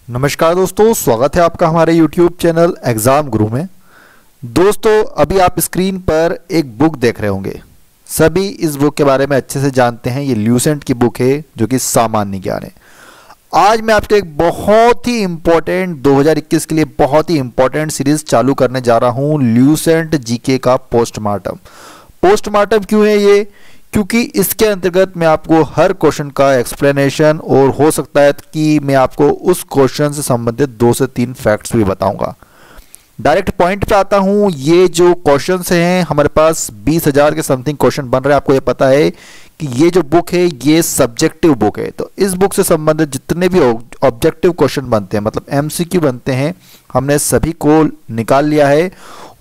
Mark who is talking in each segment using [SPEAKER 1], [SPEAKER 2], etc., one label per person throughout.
[SPEAKER 1] नमस्कार दोस्तों, स्वागत है आपका हमारे YouTube चैनल एग्जाम गुरु में। दोस्तों, अभी आप स्क्रीन पर एक बुक देख रहे होंगे। सभी इस बुक के बारे में अच्छे से जानते हैं। ये ल्यूसेंट की बुक है जो कि सामान्य ज्ञान है। आज मैं आपको एक बहुत ही इंपॉर्टेंट 2021 के लिए बहुत ही इंपॉर्टेंट सीरीज चालू करने जा रहा हूं, ल्यूसेंट जीके का पोस्टमार्टम। पोस्टमार्टम क्यों है ये? क्योंकि इसके अंतर्गत मैं आपको हर क्वेश्चन का एक्सप्लेनेशन और हो सकता है कि मैं आपको उस क्वेश्चन से संबंधित 2 से 3 फैक्ट्स भी बताऊंगा। डायरेक्ट पॉइंट पे आता हूं। ये जो क्वेश्चंस हैं, हमारे पास 20,000 के समथिंग क्वेश्चन बन रहे हैं। आपको ये पता है कि ये जो बुक है ये सब्जेक्टिव बुक है, तो इस बुक से संबंधित जितने भी ऑब्जेक्टिव क्वेश्चन बनते हैं, मतलब एमसीक्यू बनते हैं, हमने सभी को निकाल लिया है।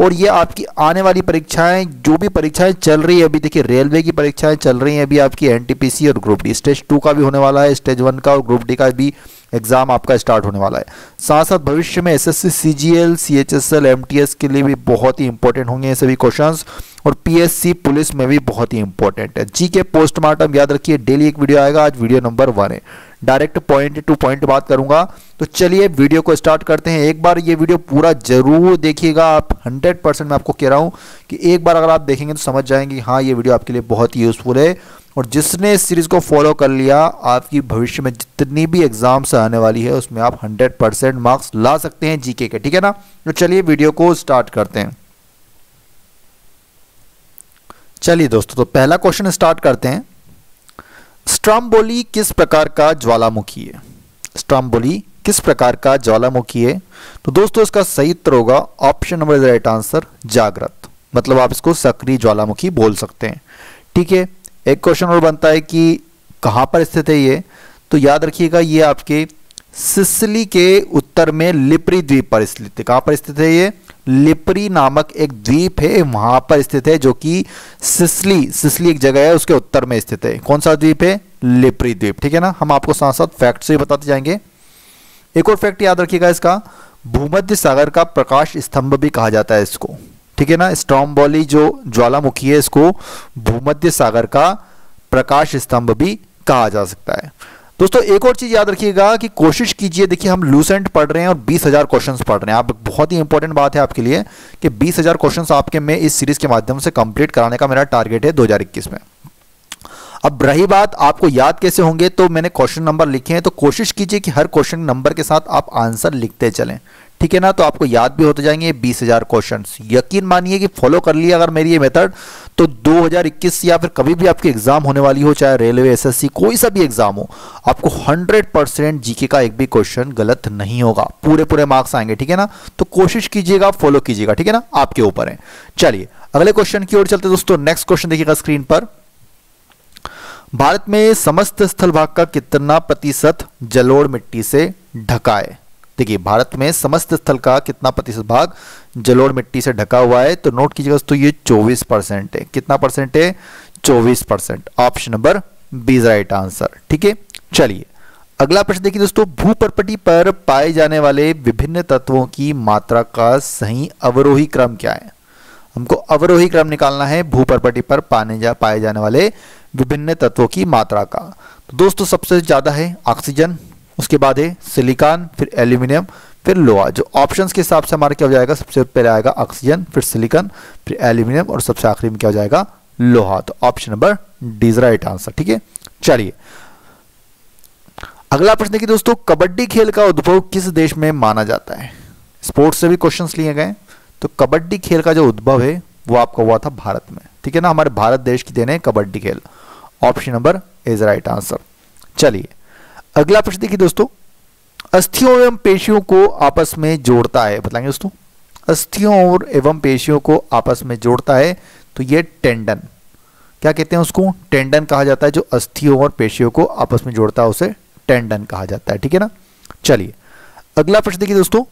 [SPEAKER 1] और ये आपकी आने वाली परीक्षाएं, जो भी परीक्षाएं चल रही है अभी, देखिए रेलवे की परीक्षाएं चल रही हैं अभी, आपकी एनटीपीसी और ग्रुप डी स्टेज 2 का भी होने वाला है, स्टेज 1 का और ग्रुप डी का भी एग्जाम आपका स्टार्ट होने वाला है। साथ साथ भविष्य में एसएससी, सीजीएल, सीएचएसएल, एमटीएस के लिए भी बहुत ही इंपॉर्टेंट होंगे ये सभी क्वेश्चंस, और पीएससी पुलिस में भी बहुत ही इंपॉर्टेंट है। जीके पोस्टमार्टम याद रखिए, डेली एक वीडियो आएगा। आज वीडियो नंबर 1 है। डायरेक्ट पॉइंट टू पॉइंट बात करूंगा। तो चलिए वीडियो को स्टार्ट करते हैं। एक बार ये वीडियो पूरा जरूर देखिएगा। आप 100% मैं आपको कह रहा हूं कि एक बार अगर आप देखेंगे तो समझ जाएंगे कि हाँ, ये वीडियो आपके लिए बहुत ही यूजफुल है। और जिसने इस सीरीज को फॉलो कर लिया, आपकी भविष्य में जितनी भी एग्जाम्स आने वाली है उसमें आप 100% मार्क्स ला सकते हैं जीके के। ठीक है ना? तो चलिए वीडियो को स्टार्ट करते हैं। चलिए दोस्तों, तो पहला क्वेश्चन स्टार्ट करते हैं। स्ट्रोम्बोली किस प्रकार का ज्वालामुखी है? स्ट्रोम्बोली किस प्रकार का ज्वालामुखी है? तो दोस्तों, इसका सही उत्तर होगा option number is right answer, जागृत। मतलब आप इसको सक्रिय ज्वालामुखी बोल सकते हैं। ठीक है, एक क्वेश्चन और बनता है कि कहां पर स्थित है ये? तो याद रखिएगा, ये आपके सिसिली के उत्तर में लिपरी द्वीप पर स्थित है। कहां पर स्थित है ये? लिपरी नामक एक द्वीप है, वहां पर स्थित है, जो कि सिसिली एक जगह है, उसके उत्तर में स्थित है। कौन सा द्वीप है? लिपरी द्वीप। ठीक है ना? हम आपको साथ साथ फैक्ट से बताते जाएंगे। एक और फैक्ट याद रखिएगा, इसका भूमध्य सागर का प्रकाश स्तंभ भी कहा जाता है इसको। ठीक है ना? स्ट्रोम्बोली जो ज्वालामुखी है, इसको भूमध्य सागर का प्रकाश स्तंभ भी कहा जा सकता है। दोस्तों, एक और चीज याद रखिएगा कि कोशिश कीजिए, देखिए हम ल्यूसेंट पढ़ रहे हैं और 20,000 क्वेश्चंस पढ़ रहे हैं। आप बहुत ही इंपॉर्टेंट बात है आपके लिए कि 20,000 क्वेश्चंस आपके मैं इस सीरीज के माध्यम से कंप्लीट कराने का मेरा टारगेट है 2021 में। अब रही बात आपको याद कैसे होंगे, तो मैंने क्वेश्चन नंबर लिखे हैं, तो कोशिश कीजिए कि हर क्वेश्चन नंबर के साथ आप आंसर लिखते चलें। ठीक है ना? तो आपको याद भी होते जाएंगे 20,000 क्वेश्चंस। यकीन मानिए कि फॉलो कर लिया अगर मेरी ये मेथड, तो 2021 या फिर कभी भी आपकी एग्जाम होने वाली हो, चाहे रेलवे, एसएससी, कोई सा भी एग्जाम हो, आपको 100% जीके का एक भी क्वेश्चन गलत नहीं होगा। पूरे मार्क्स आएंगे। ठीक है ना? तो कोशिश कीजिएगा, फॉलो कीजिएगा। ठीक है ना? आपके ऊपर है। चलिए अगले क्वेश्चन की ओर चलते दोस्तों। नेक्स्ट क्वेश्चन देखिएगा स्क्रीन पर। भारत में समस्त स्थल भाग का कितना प्रतिशत जलोढ़ मिट्टी से ढका है? देखिए, भारत में समस्त स्थल का कितना प्रतिशत भाग जलोढ़ मिट्टी से ढका हुआ है? तो नोट कीजिएगा दोस्तों, ये 24% है। कितना परसेंट है? 24%। Option number B is right answer. ठीक है, चलिए अगला प्रश्न देखिए दोस्तों। भूपर्पटी पर पाए जाने वाले विभिन्न तत्वों की मात्रा का सही अवरोही क्रम क्या है? हमको अवरोही क्रम निकालना है भूपर्पटी पर पाए जाने वाले विभिन्न तत्वों की मात्रा का। तो दोस्तों, सबसे ज्यादा है ऑक्सीजन, उसके बाद है सिलिकॉन, फिर एल्यूमिनियम, फिर लोहा। जो ऑप्शंस के हिसाब से हमारा क्या हो जाएगा, सबसे पहले आएगा ऑक्सीजन, फिर सिलिकॉन, फिर एल्यूमिनियम और सबसे आखिरी में क्या हो जाएगा, लोहा। तो option number D is right answer. ठीक है, चलिए अगला प्रश्न देखिए दोस्तों। कबड्डी खेल का उद्भव किस देश में माना जाता है? स्पोर्ट्स से भी क्वेश्चंस लिए गए। तो कबड्डी खेल का जो उद्भव है वो आपका हुआ था भारत में। ठीक है ना? हमारे भारत देश की देन है कबड्डी खेल। Option number is right answer. चलिए अगला प्रश्न देखिए दोस्तों। अस्थियों एवं पेशियों को आपस में जोड़ता है, बताएंगे दोस्तों। अस्थियों और एवं पेशियों को आपस में जोड़ता है, तो ये टेंडन। क्या कहते हैं उसको? टेंडन कहा जाता है। जो अस्थियों और पेशियों को आपस में जोड़ता है उसे टेंडन कहा जाता है। ठीक है ना? चलिए अगला प्रश्न देखिए दोस्तों।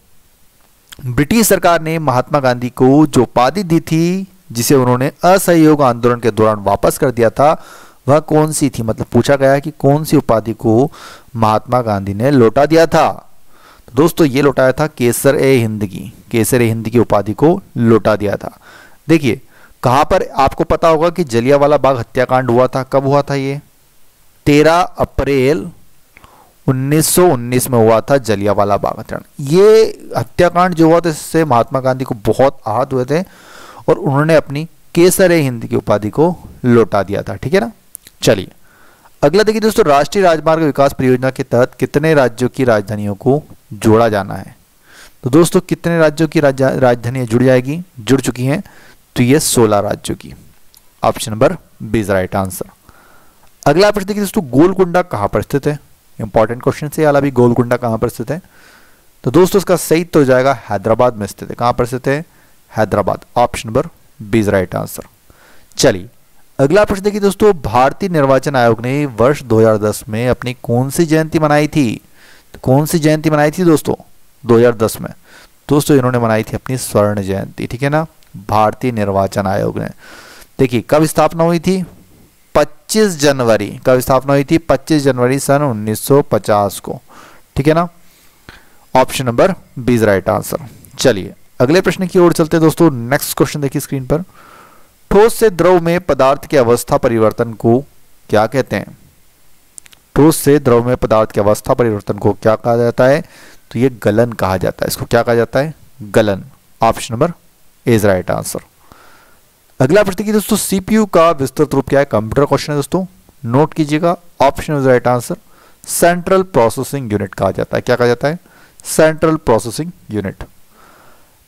[SPEAKER 1] ब्रिटिश सरकार ने महात्मा गांधी को जो उपाधि दी थी, जिसे उन्होंने असहयोग आंदोलन के दौरान वापस कर दिया था, वह कौन सी थी? मतलब पूछा गया है कि कौन सी उपाधि को महात्मा गांधी ने लौटा दिया था। तो दोस्तों, ये लौटाया था केसर ए हिंद की। केसर ए हिंद की उपाधि को लौटा दिया था। देखिए कहां पर, आपको पता होगा कि जलियांवाला बाग हत्याकांड हुआ था। कब हुआ था ये? 13 अप्रैल 1919 में हुआ था जलियांवाला बाग हत्याकांड। ये हत्याकांड जो हुआ था इससे महात्मा गांधी को बहुत आहत हुए थे और उन्होंने अपनी केसर हिंद की उपाधि को लौटा दिया था। ठीक है ना। चलिए अगला देखिए दोस्तों, राष्ट्रीय राजमार्ग विकास परियोजना के तहत कितने राज्यों की राजधानियों को जोड़ा जाना है? तो दोस्तों कितने राज्यों की राजधानियां जुड़ चुकी हैं? तो ये 16 राज्यों की। Option number B is right answer. अगला प्रश्न देखिए दोस्तों, गोलकुंडा कहां पर स्थित है? इंपॉर्टेंट क्वेश्चन से वाला भी, गोलकुंडा कहां पर स्थित है? तो दोस्तों इसका सही तो हो जाएगा हैदराबाद में स्थित है। कहां पर स्थित है? Hyderabad. Option number B is right answer. चलिए अगला प्रश्न देखिए दोस्तों, भारतीय निर्वाचन आयोग ने वर्ष 2010 में अपनी कौन सी जयंती मनाई थी? तो कौन सी जयंती मनाई थी दोस्तों 2010 में? दोस्तों इन्होंने मनाई थी अपनी स्वर्ण जयंती। ठीक है ना। भारतीय निर्वाचन आयोग ने देखिए कब स्थापना हुई थी? 25 जनवरी। कब स्थापना हुई थी? 25 जनवरी सन 1950 को। ठीक है ना। Option number B is right answer. चलिए अगले प्रश्न की ओर चलते हैं दोस्तों। नेक्स्ट क्वेश्चन देखिए स्क्रीन पर, ठोस से द्रव में पदार्थ की अवस्था परिवर्तन को क्या कहते हैं? ठोस से द्रव में पदार्थ की अवस्था परिवर्तन को क्या कहा जाता है? तो ये गलन कहा जाता है। इसको क्या कहा जाता है? गलन। Option number A is right answer. अगला प्रश्न की दोस्तों, सीपीयू का विस्तृत रूप क्या है? कंप्यूटर क्वेश्चन है दोस्तों, नोट कीजिएगा। Option is right answer. Central processing unit कहा जाता है। क्या कहा जाता है? Central processing unit.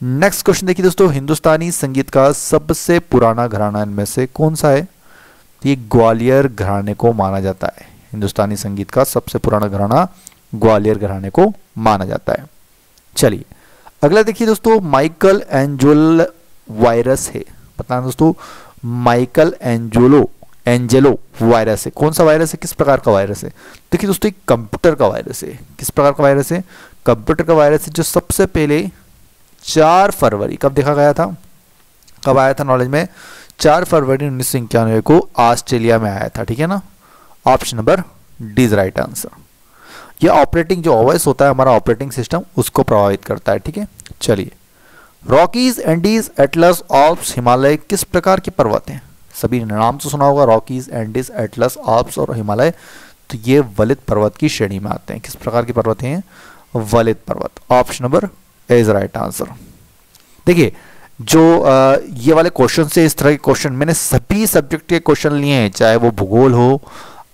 [SPEAKER 1] Next question देखिए दोस्तों, हिंदुस्तानी संगीत का सबसे पुराना घराना इनमें से कौन सा है? ये ग्वालियर घराने को माना जाता है। हिंदुस्तानी संगीत का सबसे पुराना घराना ग्वालियर घराने को माना जाता है। चलिए अगला देखिए दोस्तों, माइकल एंजेलो वायरस है। पता है दोस्तों, माइकल एंजेलो वायरस है। कौन सा वायरस है? किस प्रकार का वायरस है? देखिए दोस्तों एक कंप्यूटर का वायरस है। किस प्रकार का वायरस है? कंप्यूटर का वायरस है, जो सबसे पहले 4 फरवरी कब देखा गया था? कब आया था नॉलेज में? 4 फरवरी 1991 को ऑस्ट्रेलिया में आया था। ठीक है ना। Option number D is right answer. ये ऑपरेटिंग जो ओएस होता है हमारा ऑपरेटिंग सिस्टम, उसको प्रभावित करता है। ठीक है। चलिए Rockies, Andes, Atlas, Alps, Himalaya किस प्रकार के पर्वत हैं? सभी ने नाम तो सुना होगा, रॉकीज, एंडीज, एटलस, आल्प्स और हिमालय। तो ये वलित पर्वत की श्रेणी में आते हैं। किस प्रकार के पर्वत हैं? वलित पर्वत। Option number A is right answer. देखिए जो ये वाले क्वेश्चन से, इस तरह के क्वेश्चन मैंने सभी सब्जेक्ट के क्वेश्चन लिए हैं, चाहे वो भूगोल हो,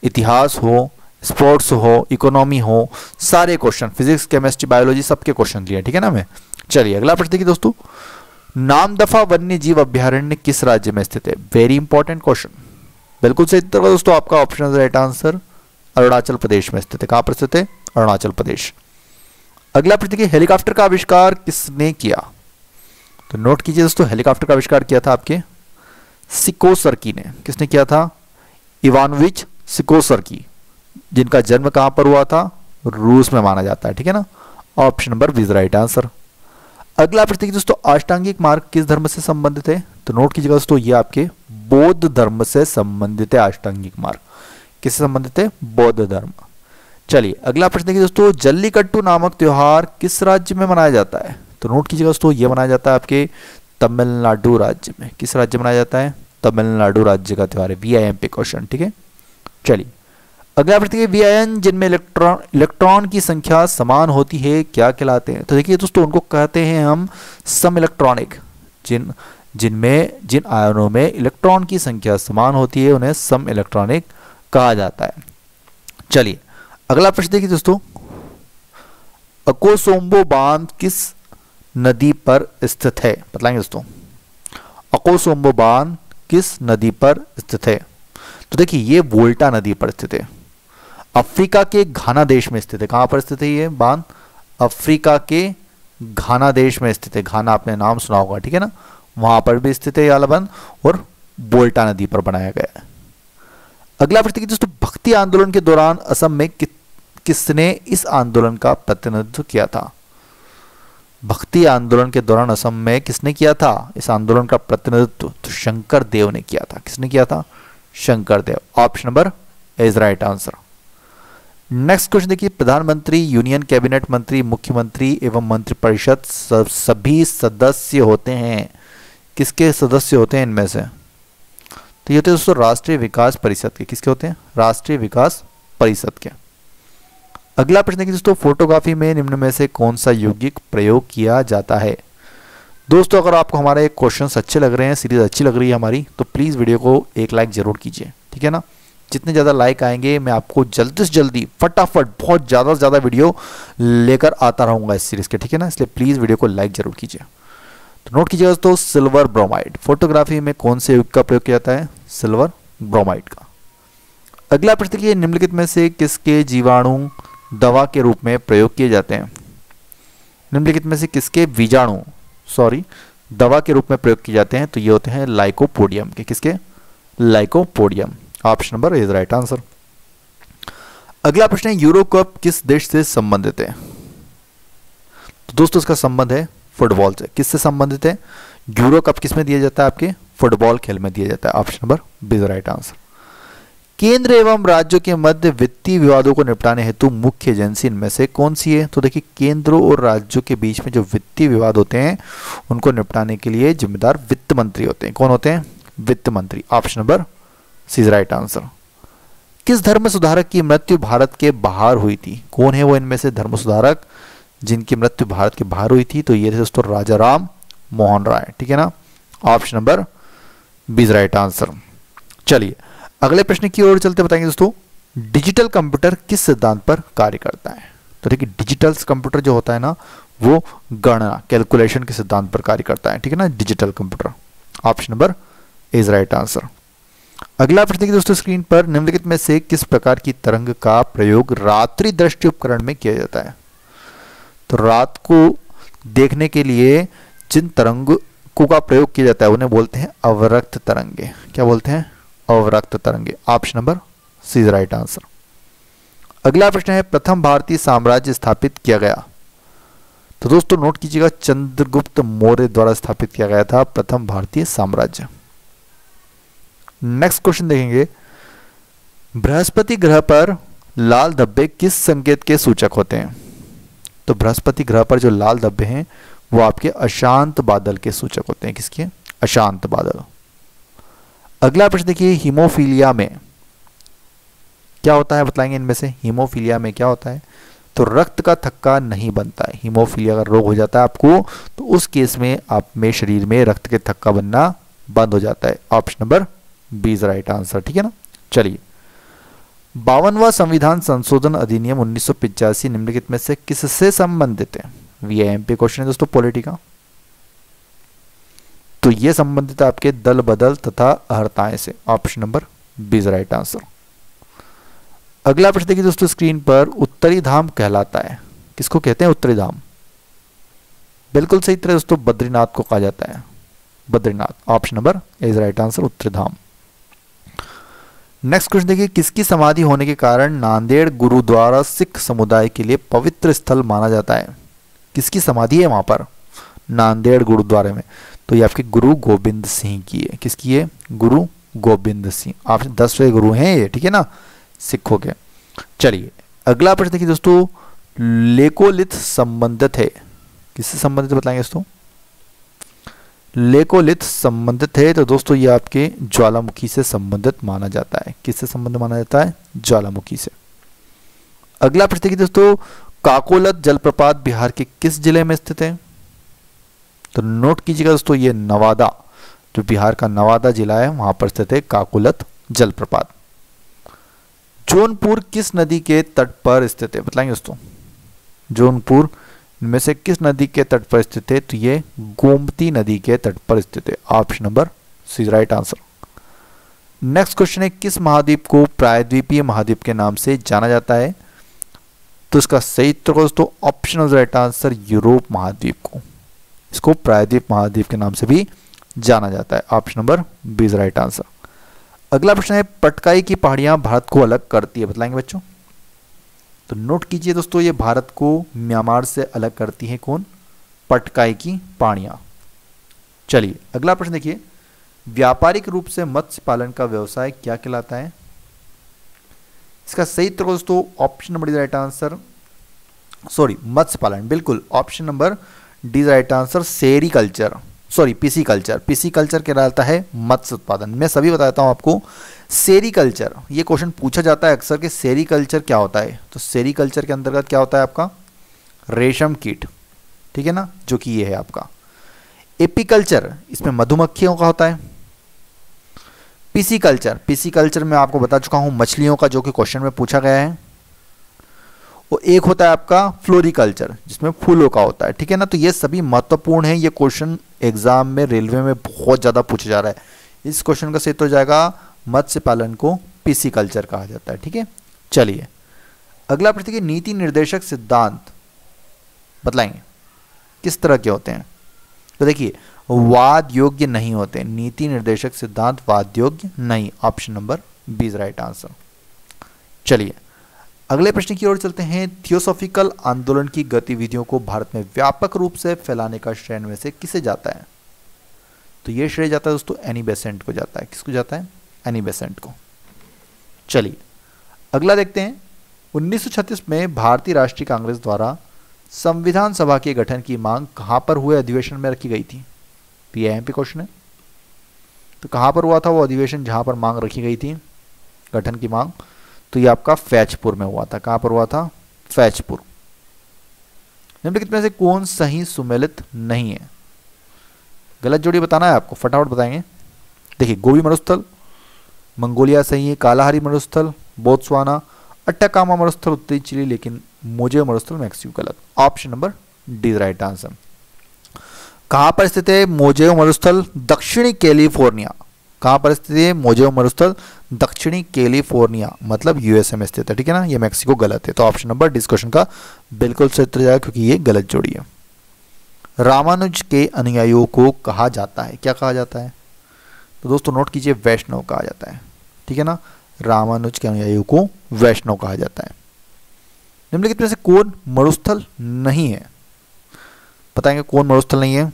[SPEAKER 1] इतिहास हो, स्पोर्ट्स हो, इकोनॉमी हो, सारे क्वेश्चन, फिजिक्स, केमिस्ट्री, बायोलॉजी, सबके क्वेश्चन लिए। ठीक है ना। मैं चलिए अगला प्रश्न देखिए दोस्तों, नामदफा वन्य जीव अभ्यारण्य किस राज्य में स्थित है? Very important question. बिल्कुल सही उत्तर दोस्तों आपका option right answer, Arunachal Pradesh में स्थित है। कहां पर स्थित है? अरुणाचल प्रदेश। अगला प्रश्न देखिए, हेलीकॉप्टर का आविष्कार किसने किया? तो नोट कीजिए दोस्तों, हेलीकॉप्टर का आविष्कार किया था आपके सिकोर्स्की ने। किसने किया था? इवानोविच सिकोर्स्की, जिनका जन्म कहां पर हुआ था? रूस में माना जाता है। ठीक है ना। Option number B is right answer. अगला प्रश्न देखिए दोस्तों, अष्टांगिक मार्ग किस धर्म से संबंधित है? तो नोट कीजिएगा दोस्तों, ये आपके बौद्ध धर्म से संबंधित है। अष्टांगिक मार्ग किससे संबंधित है? बौद्ध धर्म। चलिए अगला प्रश्न देखिए दोस्तों, जल्लीकट्टू नामक त्योहार किस राज्य में मनाया जाता है? तो नोट कीजिएगा दोस्तों, यह मनाया जाता है आपके तमिलनाडु राज्य में। किस राज्य में मनाया जाता है? तमिलनाडु राज्य का त्योहार है। VIM question. ठीक है। चलिए अगला प्रश्न देखिए, विआयन जिनमें इलेक्ट्रॉन की संख्या समान होती है क्या कहलाते हैं? तो देखिए दोस्तों, उनको कहते हैं हम सम इलेक्ट्रॉनिक। जिन आयनों में इलेक्ट्रॉन की संख्या समान होती है उन्हें सम इलेक्ट्रॉनिक कहा जाता है। चलिए अगला प्रश्न देखिए दोस्तों, अकोसोम्बो बांध किस नदी पर स्थित है? बताएंगे दोस्तों, अकोसोम्बो बांध किस नदी पर स्थित है? तो देखिए ये वोल्टा नदी पर स्थित है। अफ्रीका के घाना देश में स्थित है। कहां पर स्थित है ये बांध? अफ्रीका के घाना देश में स्थित है। घाना आपने नाम सुना होगा। ठीक है ना। वहां पर भी स्थित है ये वाला बांध और वोल्टा नदी पर बनाया गया है। अगला प्रश्न दोस्तों, भक्ति आंदोलन के दौरान असम में किसने इस आंदोलन का प्रतिनिधित्व किया था? भक्ति आंदोलन के दौरान असम में किसने किया था इस आंदोलन का प्रतिनिधित्व? तो शंकर देव ने किया था। किसने किया था? Shankar Dev. Option number is right answer. Next question देखिए, प्रधानमंत्री, यूनियन कैबिनेट मंत्री, मुख्यमंत्री एवं मंत्रिपरिषद सभी सदस्य होते हैं। किसके सदस्य होते हैं इनमें से? तो ये होते हैं दोस्तों राष्ट्रीय विकास परिषद के। किसके होते हैं? राष्ट्रीय विकास परिषद के। अगला प्रश्न है कि दोस्तों फोटोग्राफी में निम्न में से कौन सा यौगिक प्रयोग किया जाता है। दोस्तों अगर आपको हमारे क्वेश्चंस अच्छे लग रहे हैं, सीरीज अच्छी लग रही है हमारी, तो प्लीज़ वीडियो को एक लाइक जरूर कीजिए, ठीक है ना। जितने ज़्यादा लाइक आएंगे मैं आपको जल्दी से जल्दी फटाफट बहुत ज़्यादा से ज़्यादा वीडियो लेकर आता रहूँगा इस सीरीज़ के, ठीक है ना। इसलिए प्लीज़ वीडियो को लाइक जरूर कीजिए। तो नोट कीजिएगा दोस्तों, सिल्वर ब्रोमाइड फोटोग्राफी में कौन से यौगिक का प्रयोग किया जाता है, सिल्वर ब्रोमाइड का। अगला प्रश्न है, निम्नलिखित में से किसके जीवाणु दवा के रूप में प्रयोग किए जाते हैं। निम्नलिखित में से किसके बीजाणु दवा के रूप में प्रयोग किए जाते हैं, तो ये होते हैं लाइकोपोडियम के। किसके? Lycopodium. Option number is right answer. अगला प्रश्न है, यूरो कप किस देश से संबंधित है। तो दोस्तों इसका संबंध है फुटबॉल से। किससे संबंधित है? यूरो कप किस में दिया जाता है? आपके फुटबॉल खेल में दिया जाता है। Option number B is right answer. केंद्र एवं राज्यों के मध्य वित्तीय विवादों को निपटाने हेतु मुख्य एजेंसी इनमें से कौन सी है। तो देखिए, केंद्रों और राज्यों के बीच में जो वित्तीय विवाद होते हैं उनको निपटाने के लिए जिम्मेदार वित्त मंत्री होते हैं। कौन होते हैं? वित्त मंत्री। Option number C is right answer. किस धर्म सुधारक की मृत्यु भारत के बाहर हुई थी? कौन है वो इनमें से धर्म सुधारक जिनकी मृत्यु भारत के बाहर हुई थी? तो ये थे दोस्तों राजा राम मोहन राय, ठीक है ना। Option number B is right answer. चलिए अगले प्रश्न की ओर चलते बताएंगे दोस्तों, डिजिटल कंप्यूटर किस सिद्धांत पर कार्य करता है। तो देखिए, डिजिटल कंप्यूटर जो होता है ना, वो गणना कैलकुलेशन के सिद्धांत पर कार्य करता है, ठीक है ना, digital computer. Option number is right answer. अगला प्रश्न की दोस्तों स्क्रीन पर, निम्नलिखित में से किस प्रकार की तरंग का प्रयोग रात्रि दृष्टि उपकरण में किया जाता है। तो रात को देखने के लिए जिन तरंगों का प्रयोग किया जाता है उन्हें बोलते हैं अवरक्त तरंगे। क्या बोलते हैं? अवरक्त तरंगे। Option number C is right answer. अगला प्रश्न है, प्रथम भारतीय साम्राज्य स्थापित किया गया। तो दोस्तों नोट कीजिएगा, चंद्रगुप्त मौर्य द्वारा स्थापित किया गया था प्रथम भारतीय साम्राज्य। नेक्स्ट क्वेश्चन देखेंगे, बृहस्पति ग्रह पर लाल धब्बे किस संकेत के सूचक होते हैं। तो बृहस्पति ग्रह पर जो लाल धब्बे हैं वो आपके अशांत बादल के सूचक होते हैं। किसके? अशांत बादल। अगला प्रश्न देखिए, हीमोफीलिया में क्या होता है, बताएंगे इनमें से। हीमोफीलिया में क्या होता है? तो रक्त का थक्का नहीं बनता है। हीमोफीलिया का रोग हो जाता है आपको, तो उस केस में आप में शरीर में रक्त के थक्का बनना बंद हो जाता है। Option number B is right answer, ठीक है ना। चलिए, 52वां संविधान संशोधन अधिनियम 1985 निम्नलिखित में से किससे संबंधित है। वीआईएमपी क्वेश्चन है दोस्तों पॉलिटी का। तो ये संबंधित है आपके दल बदल तथा अर्हताएं से। Option number B is right answer. अगला प्रश्न देखिए दोस्तों स्क्रीन पर, उत्तरी धाम कहलाता है। किसको कहते हैं उत्तरी धाम? बिल्कुल सही तरह दोस्तों बद्रीनाथ को कहा जाता है, Badrinath. Option number is right answer, उत्तरी धाम। नेक्स्ट क्वेश्चन देखिए, किसकी समाधि होने के कारण नांदेड़ गुरुद्वारा सिख समुदाय के लिए पवित्र स्थल माना जाता है। किसकी समाधि है वहां पर? नांदेड़ गुरुद्वारे में। तो ये आपके गुरु गोबिंद सिंह की है। किसकी है? गुरु गोबिंद सिंह। आप 10वें गुरु हैं ये, ठीक है ना, सिखों के। चलिए अगला प्रश्न देखिए दोस्तों, लेकोलिथ संबंधित है। किससे संबंधित बताएंगे दोस्तों? लेकोलिथ संबंधित है तो दोस्तों ये आपके ज्वालामुखी से संबंधित माना जाता है। किससे संबंधित माना जाता है? ज्वालामुखी से। अगला प्रश्न देखिए दोस्तों, काकोलत जलप्रपात बिहार के किस जिले में स्थित है। तो नोट कीजिएगा दोस्तों, ये नवादा, जो बिहार का नवादा जिला है वहां पर स्थित है काकोलत जलप्रपात। जौनपुर किस नदी के तट पर स्थित है, बताएंगे दोस्तों। जौनपुर इनमें से किस नदी के तट पर स्थित है? तो ये गोमती नदी के तट पर स्थित है। Option number C right answer. Next question है, किस महाद्वीप को प्रायद्वीपीय महाद्वीप के नाम से जाना जाता है। तो इसका सही उत्तर दोस्तों ऑप्शन राइट आंसर, यूरोप महाद्वीप को, इसको प्रायद्वीप महाद्वीप के नाम से भी जाना जाता है। Option number B is right answer. अगला प्रश्न है, पटकाई की पहाड़ियां भारत को अलग करती है, बताएंगे बच्चों। तो नोट कीजिए दोस्तों, ये भारत को म्यांमार से अलग करती है। कौन? पटकाई की पहाड़ियां। चलिए अगला प्रश्न देखिए, व्यापारिक रूप से मत्स्य पालन का व्यवसाय क्या कहलाता है। इसका सही उत्तर दोस्तों option number D right answer, मत्स्य पालन, बिल्कुल option number D right answer, sericulture, pisciculture. Pisciculture कहलाता है मत्स्य उत्पादन। मैं सभी बताता हूं आपको, सेरीकल्चर, ये क्वेश्चन पूछा जाता है अक्सर कि सेरीकल्चर क्या होता है। तो सेरीकल्चर के अंतर्गत क्या होता है आपका, रेशम कीट, ठीक है ना, जो कि ये है आपका। एपीकल्चर, इसमें मधुमक्खियों का होता है। पिसीकल्चर, पिसीकल्चर में आपको बता चुका हूं मछलियों का, जो कि क्वेश्चन में पूछा गया है। और एक होता है आपका फ्लोरिकल्चर, जिसमें फूलों का होता है, ठीक है ना। तो ये सभी महत्वपूर्ण है, ये क्वेश्चन एग्जाम में रेलवे में बहुत ज़्यादा पूछा जा रहा है। इस क्वेश्चन का सही तो जाएगा मत्स्य पालन को पिसीकल्चर कहा जाता है, ठीक है। चलिए अगला प्रश्न है, नीति निर्देशक सिद्धांत बतलाएंगे किस तरह के होते हैं। तो देखिए, वाद योग्य नहीं होते, नीति निर्देशक सिद्धांत वाद योग्य नहीं, option number B is right answer. चलिए अगले प्रश्न की ओर चलते हैं। थियोसॉफिकल आंदोलन की गतिविधियों को भारत में व्यापक रूप से फैलाने का श्रेय में से किसे जाता है। तो ये श्रेय जाता है दोस्तों एनी बेसेंट को जाता है। किसको जाता है, एनी बेसेंट को। चलिए अगला देखते हैं। 1936 में भारतीय राष्ट्रीय कांग्रेस द्वारा संविधान सभा के गठन की मांग कहां पर हुए अधिवेशन में रखी गई थी। पीआईएमपी क्वेश्चन है। तो कहां पर हुआ था वो अधिवेशन जहां पर मांग रखी गई थी, गठन की मांग। तो ये आपका फैजपुर में हुआ था। कहां पर हुआ था, फैजपुर। निम्नलिखित में से कौन सही सुमेलित नहीं है। गलत जोड़ी बताना है आपको, फटाफट बताएंगे। देखिए, गोबी मरुस्थल मंगोलिया सही है, कालाहारी मरुस्थल बोत्सवाना, अट्टाकामा मरुस्थल उत्तरी चिली, लेकिन मोजे मरुस्थल मैक्सिको गलत। Option number D right answer. कहां पर स्थित है मोजेओ मरुस्थल, दक्षिणी कैलिफोर्निया। कहां पर स्थित है मोजेओ मरुस्थल, दक्षिणी कैलिफोर्निया, मतलब यूएसए में स्थित है, ठीक है ना। ये मैक्सिको गलत है, तो ऑप्शन नंबर डी क्वेश्चन का बिल्कुल सही उत्तर जाएगा, क्योंकि ये गलत जोड़ी है। रामानुज के अनुयायियों को कहा जाता है, क्या कहा जाता है। तो दोस्तों नोट कीजिए, वैष्णव कहा जाता है, ठीक है ना। रामानुज के अनुयायियों को वैष्णव कहा जाता है। निम्नलिखित में से कौन मरुस्थल नहीं है, बताएंगे कौन मरुस्थल नहीं है।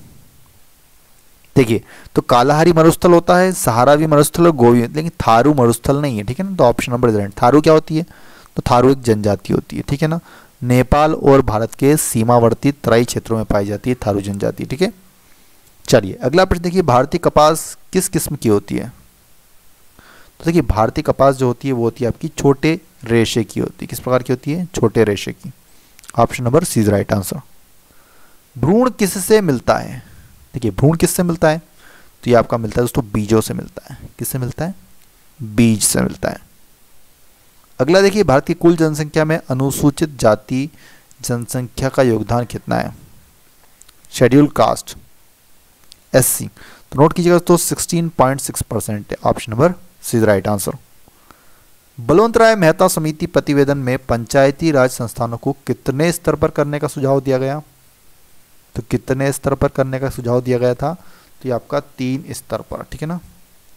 [SPEAKER 1] देखिए, तो कालाहारी मरुस्थल होता है, सहारावी मरुस्थल और गोवी, लेकिन थारू मरुस्थल नहीं है, ठीक है ना। तो ऑप्शन नंबर इज थारू क्या होती है, तो थारू एक जनजाति होती है, ठीक है ना। नेपाल और भारत के सीमावर्ती तराई क्षेत्रों में पाई जाती है थारू जनजाति, ठीक है। चलिए अगला प्रश्न देखिए, भारतीय कपास किस किस्म की होती है। तो देखिए, भारतीय कपास जो होती है वो होती है आपकी छोटे रेशे की होती है। किस प्रकार की होती है, छोटे रेशे की। Option number C is right answer. भ्रूण किससे मिलता है। देखिए, भ्रूण किससे मिलता है, तो ये आपका मिलता है दोस्तों बीजों से मिलता है। किससे मिलता है, बीज से मिलता है। अगला देखिए, भारत की कुल जनसंख्या में अनुसूचित जाति जनसंख्या का योगदान कितना है। शेड्यूल कास्ट एससी, तो नोट कीजिएगा दोस्तों 16.6% है। Option number C is right answer. Balwant Rai Mehta समिति प्रतिवेदन में पंचायती राज संस्थानों को कितने स्तर पर करने का सुझाव दिया गया। तो कितने स्तर पर करने का सुझाव दिया गया था, तो ये आपका 3 स्तर पर, ठीक है ना।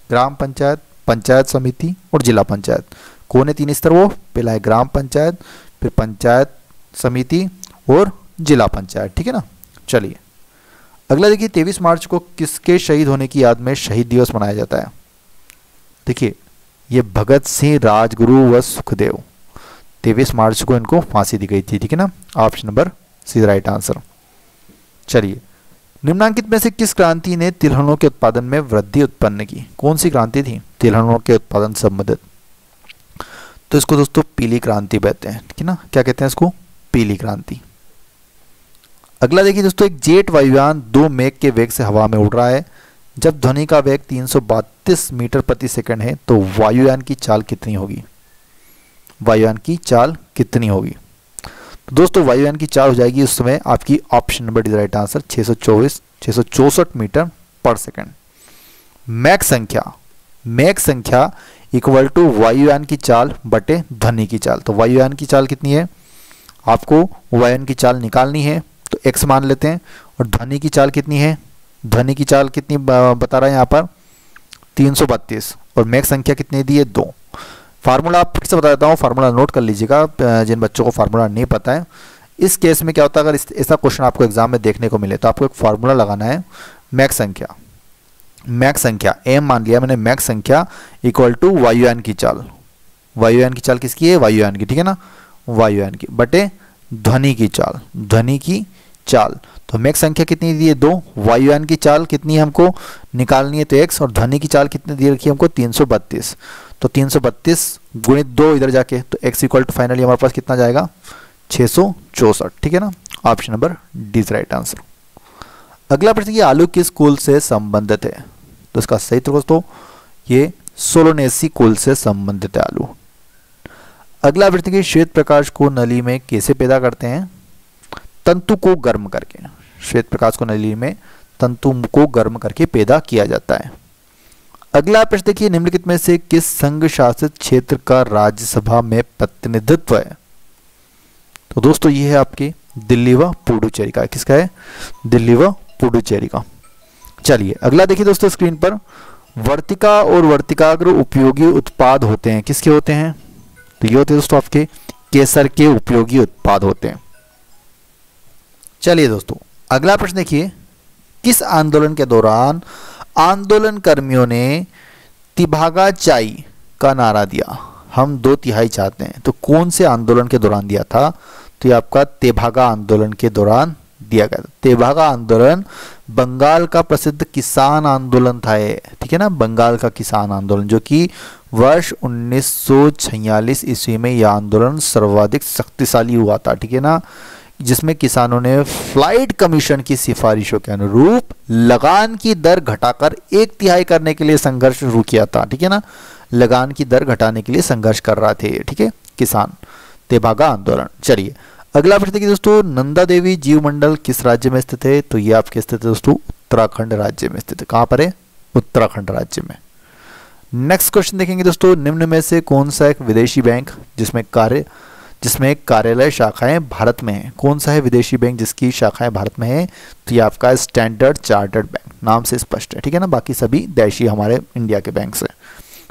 [SPEAKER 1] ग्राम पंचायत, पंचायत समिति और जिला पंचायत। कौन है 3 स्तर, वो पहला है ग्राम पंचायत, फिर पंचायत समिति और जिला पंचायत, ठीक है ना। चलिए अगला देखिए, 23 मार्च को किसके शहीद होने की याद में शहीद दिवस मनाया जाता है। देखिए, ये भगत सिंह, राजगुरु व सुखदेव, 23 मार्च को इनको फांसी दी गई थी, ठीक है ना। Option number C right answer. चलिए, निम्नांकित में से किस क्रांति ने तिलहनों के उत्पादन में वृद्धि उत्पन्न की। कौन सी क्रांति थी तिलहनों के उत्पादन संबंधित। तो इसको दोस्तों पीली क्रांति कहते हैं, ठीक है ना। क्या कहते हैं इसको, पीली क्रांति। अगला देखिए दोस्तों, एक जेट वायुयान 2 मैक के वेग से हवा में उड़ रहा है। जब ध्वनि का वेग 332 मीटर प्रति सेकंड है, तो वायुयान की चाल कितनी होगी। वायुयान की चाल कितनी होगी। तो दोस्तों वायुयान की चाल हो जाएगी उस समय आपकी, option number D right answer, 664 metre पर सेकंड। मैक संख्या इक्वल टू वायुयान की चाल बटे ध्वनि की चाल। तो वायुयान की चाल कितनी है, आपको वायुयान की चाल निकालनी है, तो x मान लेते हैं। और ध्वनि की चाल कितनी है, ध्वनि की चाल कितनी बता रहा है यहाँ पर 332, और मैक संख्या कितनी दी है 2। फार्मूला आप फिर से बता देता हूँ, फार्मूला नोट कर लीजिएगा जिन बच्चों को फार्मूला नहीं पता है। इस केस में क्या होता है, अगर ऐसा क्वेश्चन आपको एग्जाम में देखने को मिले, तो आपको एक फार्मूला लगाना है। मैक संख्या m मान लिया मैंने, मैक संख्या इक्वल टू वायुयान की चाल। वायुयान की चाल किसकी है, वायुयान की, ठीक है ना, वायुयान की बटे ध्वनि की चाल। ध्वनि की चाल। तो हमें संख्या कितनी दी है 2, वायुयान की चाल कितनी है हमको निकालनी है तो x, और ध्वनि की चाल कितनी दी रखी है हमको 332। तो 332 गुणित 2 इधर जाके तो x इक्वल टू फाइनली हमारे पास कितना जाएगा 664। ठीक है ना, option number D is right answer. अगला प्रश्न कि आलू किस कुल से संबंधित है? तो इसका सही उत्तर दोस्तों ये सोलोनेसी कुल से संबंधित है आलू। अगला प्रश्न कि श्वेत प्रकाश को नली में कैसे पैदा करते हैं? तंतु को गर्म करके। श्वेत प्रकाश को नली में तंतु को गर्म करके पैदा किया जाता है। अगला प्रश्न देखिए, निम्नलिखित में से किस संघ शासित क्षेत्र का राज्यसभा में प्रतिनिधित्व है? तो दोस्तों ये है आपके दिल्ली व पुडुचेरी का। किसका है? दिल्ली व पुडुचेरी का। चलिए अगला देखिए दोस्तों स्क्रीन पर, वर्तिका और वर्तिकाग्र उपयोगी उत्पाद होते हैं, किसके होते हैं? तो ये होते हैं दोस्तों आपके केसर के उपयोगी उत्पाद होते हैं। चलिए दोस्तों अगला प्रश्न देखिए, किस आंदोलन के दौरान आंदोलन कर्मियों ने तिभागा चाई का नारा दिया? हम 2/3 चाहते हैं, तो कौन से आंदोलन के दौरान दिया था? तो ये आपका तेभागा आंदोलन के दौरान दिया गया था। तेभागा आंदोलन बंगाल का प्रसिद्ध किसान आंदोलन था ये, ठीक है ना, बंगाल का किसान आंदोलन, जो कि वर्ष 1946 ईस्वी में यह आंदोलन सर्वाधिक शक्तिशाली हुआ था। ठीक है ना, जिसमें किसानों ने फ्लाइट कमीशन की सिफारिशों के अनुरूप लगान की दर घटाकर 1/3 करने के लिए संघर्ष शुरू किया था। ठीक है ना, लगान की दर घटाने के लिए संघर्ष कर रहा थे, ठीक है, किसान, तेभागा आंदोलन। चलिए अगला प्रश्न देखिए दोस्तों, नंदा देवी जीव मंडल किस राज्य में स्थित है? तो ये आपके स्थित है दोस्तों उत्तराखंड राज्य में स्थित है। कहां पर है? उत्तराखंड राज्य में। नेक्स्ट क्वेश्चन देखेंगे दोस्तों, निम्न में से कौन सा एक विदेशी बैंक जिसमें कार्यालय शाखाएं भारत में है? कौन सा है विदेशी बैंक जिसकी शाखाएं भारत में है? तो ये आपका स्टैंडर्ड चार्टर्ड बैंक, नाम से स्पष्ट है, ठीक है ना, बाकी सभी देशी हमारे इंडिया के बैंक से।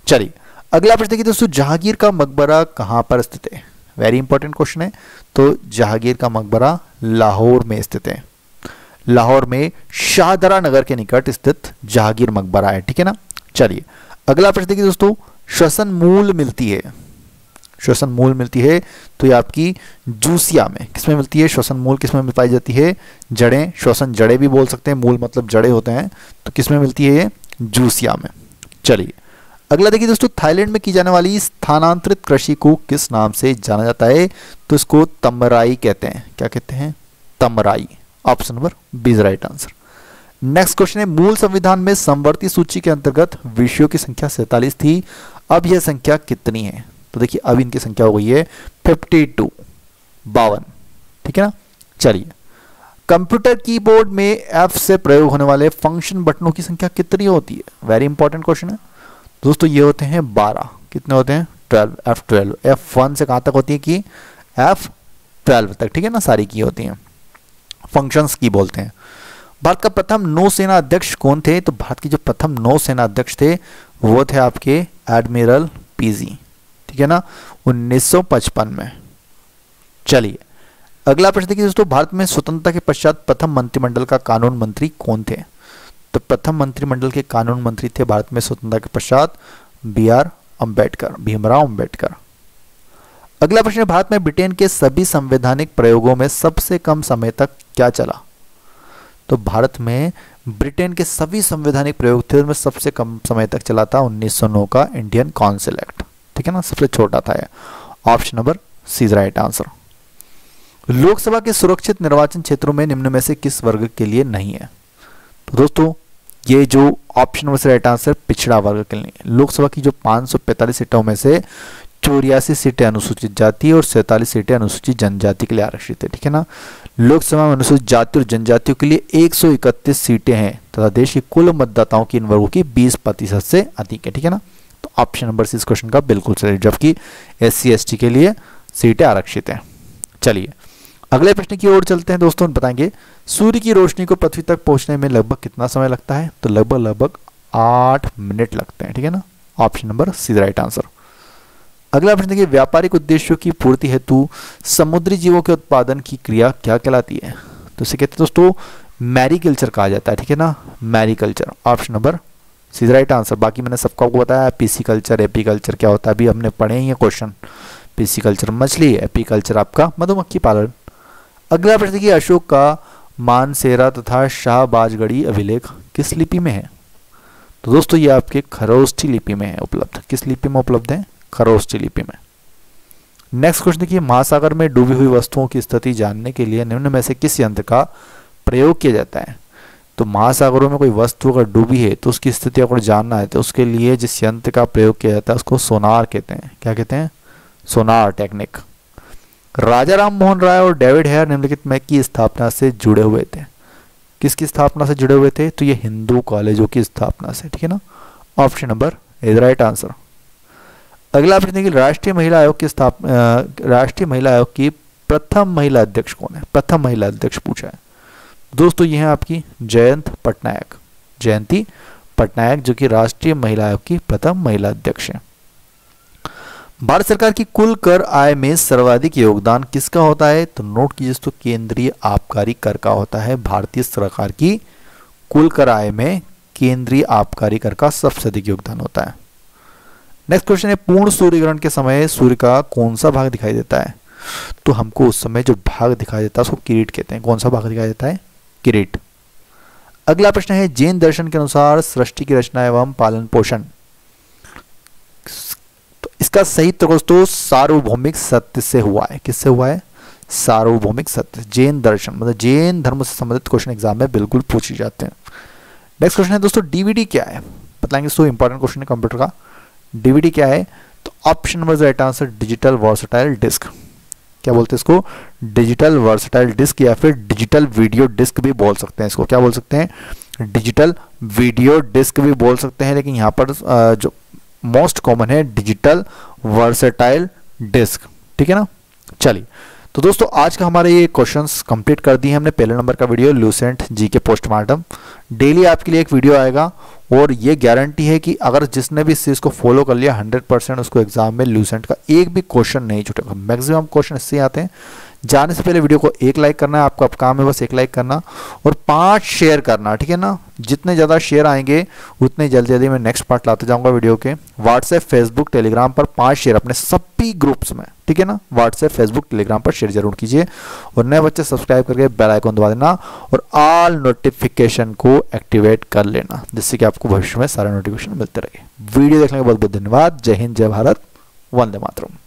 [SPEAKER 1] चलिए अगला प्रश्न देखिए दोस्तों, जहांगीर का मकबरा कहां पर स्थित है? वेरी इंपॉर्टेंट क्वेश्चन है। तो जहांगीर का मकबरा लाहौर में स्थित है। लाहौर में शाहदरा नगर के निकट स्थित जहांगीर मकबरा है, ठीक है ना। चलिए अगला प्रश्न देखिए दोस्तों, श्वसन मूल मिलती है, श्वसन मूल मिलती है तो ये आपकी जूसिया में। किसमें मिलती है श्वसन मूल? किसमें पाई जाती है? जड़ें, श्वसन जड़ें भी बोल सकते हैं, मूल मतलब जड़ें होते हैं, तो किसमें मिलती है ये? जूसिया में। चलिए अगला देखिए दोस्तों, थाईलैंड में की जाने वाली स्थानांतरित कृषि को किस नाम से जाना जाता है? तो इसको तमराई कहते हैं। क्या कहते हैं? तमराई। Option number B is right answer. Next question है, मूल संविधान में समवर्ती सूची के अंतर्गत विषयों की संख्या 47 थी, अब यह संख्या कितनी है? तो देखिए अब इनकी संख्या हो गई है 52, 52, ठीक है ना। चलिए कंप्यूटर कीबोर्ड में F से प्रयोग होने वाले फंक्शन बटनों की संख्या कितनी होती है? वेरी इंपॉर्टेंट क्वेश्चन है दोस्तों, ये होते हैं 12। कितने होते हैं? 12, F12। F1 से कहां तक होती है की? F12 तक, ठीक है ना, सारी की होती हैं, फंक्शंस की बोलते हैं। भारत का प्रथम नौसेना अध्यक्ष कौन थे? तो भारत के जो प्रथम नौसेना अध्यक्ष थे वो थे आपके एडमिरल पीजी, ठीक है ना, 1955 में। चलिए अगला प्रश्न देखिए दोस्तों, भारत में स्वतंत्रता के पश्चात प्रथम मंत्रिमंडल का कानून मंत्री कौन थे? तो प्रथम मंत्रिमंडल के कानून मंत्री थे भारत में स्वतंत्रता के पश्चात BR अम्बेडकर, भीमराव अम्बेडकर। अगला प्रश्न है, भारत में ब्रिटेन के सभी संवैधानिक प्रयोगों में सबसे कम समय तक क्या चला? तो भारत में ब्रिटेन के सभी संवैधानिक प्रयोग थे उनमें सबसे कम समय तक चला था 1909 का इंडियन काउंसिल एक्ट, ठीक है ना, सबसे छोटा था यह। Option number C is right answer. Lok Sabha के सुरक्षित निर्वाचन क्षेत्रों में निम्न में से किस वर्ग के लिए नहीं है? तो दोस्तों ये जो ऑप्शन नंबर राइट आंसर पिछड़ा वर्ग के लिए। लोकसभा की जो 545 सीटों में से 84 सीटें अनुसूचित जाति और 47 सीटें अनुसूचित जनजाति के लिए आरक्षित है, ठीक है ना। लोकसभा में अनुसूचित जाति और जनजातियों के लिए 131 सीटें हैं तथा देश के कुल मतदाताओं की इन वर्गों की 20% से अधिक है, ठीक है ना। तो ऑप्शन नंबर सी इस क्वेश्चन का बिल्कुल सही, जबकि SC ST के लिए सीटें आरक्षित हैं। चलिए अगले प्रश्न की ओर चलते हैं दोस्तों, बताएंगे सूर्य की रोशनी को पृथ्वी तक पहुंचने में लगभग कितना समय लगता है? तो लगभग 8 मिनट लगते हैं, ठीक है ना। Option number C right answer. अगला प्रश्न देखिए, व्यापारिक उद्देश्यों की पूर्ति हेतु समुद्री जीवों के उत्पादन की क्रिया क्या कहलाती है? तो इसे कहते हैं दोस्तों मैरीकल्चर कहा जाता है, ठीक है ना, mariculture. Option number C right answer. बाकी मैंने सबको आपको बताया पिसिकल्चर, एपीकल्चर क्या होता है, अभी हमने पढ़े ही है क्वेश्चन। पिसिकल्चर मछली, एपीकल्चर आपका मधुमक्खी पालन। अगला प्रश्न देखिए, अशोक का मानसेरा तथा शाहबाजगढ़ी अभिलेख किस लिपि में है? तो दोस्तों ये आपके खरोष्ठी लिपि में है उपलब्ध। किस लिपि में उपलब्ध है? खरोष्ठी लिपि में। नेक्स्ट क्वेश्चन देखिए, महासागर में डूबी हुई वस्तुओं की स्थिति जानने के लिए निम्न में से किस यंत्र का प्रयोग किया जाता है? तो महासागरों में कोई वस्तु अगर डूबी है तो उसकी स्थिति अगर जानना है तो उसके लिए जिस यंत्र का प्रयोग किया जाता है उसको सोनार कहते हैं। क्या कहते हैं? सोनार टेक्निक। राजा राम मोहन राय और डेविड हेयर निम्नलिखित में की स्थापना से जुड़े हुए थे। किसकी स्थापना से जुड़े हुए थे? तो ये हिंदू कॉलेजों की स्थापना से। ठीक है ना, option number is right answer. अगला प्रश्न देखिए, राष्ट्रीय महिला आयोग की प्रथम महिला अध्यक्ष कौन है? प्रथम महिला अध्यक्ष पूछा है दोस्तों, ये है आपकी जयंत पटनायक, जयंती पटनायक, जो कि राष्ट्रीय महिला आयोग की प्रथम महिला अध्यक्ष है। भारत सरकार की कुल कर आय में सर्वाधिक योगदान किसका होता है? तो नोट कीजिए दोस्तों, केंद्रीय आबकारी कर का होता है। भारतीय सरकार की कुल कर आय में केंद्रीय आबकारी कर का सबसे अधिक योगदान होता है। नेक्स्ट क्वेश्चन है, पूर्ण सूर्य ग्रहण के समय सूर्य का कौन सा भाग दिखाई देता है? तो हमको उस समय जो भाग दिखाई देता है उसको किरीट कहते हैं। कौन सा भाग दिखाई देता है? किरीट। अगला प्रश्न है, जैन दर्शन के अनुसार सृष्टि की रचना एवं पालन पोषण, तो इसका सही उत्तर दोस्तों सार्वभौमिक सत्य से हुआ है। किससे हुआ है? सार्वभौमिक सत्य। जैन दर्शन मतलब जैन धर्म से संबंधित क्वेश्चन एग्जाम में बिल्कुल पूछे जाते हैं। नेक्स्ट क्वेश्चन है दोस्तों, डीवीडी क्या है? बताएंगे दोस्तों, इंपॉर्टेंट क्वेश्चन है कंप्यूटर का। डीवीडी क्या है? तो option number right answer digital versatile disc. क्या बोलते हैं इसको? डिजिटल वर्सटाइल डिस्क, या फिर डिजिटल वीडियो डिस्क भी बोल सकते हैं इसको। क्या बोल सकते हैं? डिजिटल वीडियो डिस्क भी बोल सकते हैं, लेकिन यहाँ पर जो मोस्ट कॉमन है डिजिटल वर्सटाइल डिस्क। ठीक है ना। चलिए, तो दोस्तों आज का हमारे ये क्वेश्चंस कंप्लीट कर दिए हमने। पहले नंबर का वीडियो ल्यूसेंट जी के पोस्टमार्टम, डेली आपके लिए एक वीडियो आएगा, और ये गारंटी है कि अगर जिसने भी इस चीज़ को फॉलो कर लिया 100% उसको एग्जाम में ल्यूसेंट का एक भी क्वेश्चन नहीं छूटेगा। मैक्सिमम क्वेश्चन इससे आते हैं। जाने से पहले वीडियो को एक लाइक करना है, आपका काम है बस एक लाइक करना, और 5 शेयर करना। ठीक है ना, जितने ज़्यादा शेयर आएंगे उतने जल्दी जल्दी मैं नेक्स्ट पार्ट लाते जाऊंगा वीडियो के। व्हाट्सएप, फेसबुक, टेलीग्राम पर 5 शेयर अपने सभी ग्रुप्स में। ठीक है ना, व्हाट्सएप, फेसबुक, टेलीग्राम पर शेयर जरूर कीजिए, और नए बच्चे सब्सक्राइब करके बेल आइकन दबा देना और ऑल नोटिफिकेशन को एक्टिवेट कर लेना, जिससे कि आपको भविष्य में सारे नोटिफिकेशन मिलते रहे। वीडियो देखने के बहुत बहुत धन्यवाद। जय हिंद, जय भारत, वंदे मातरम।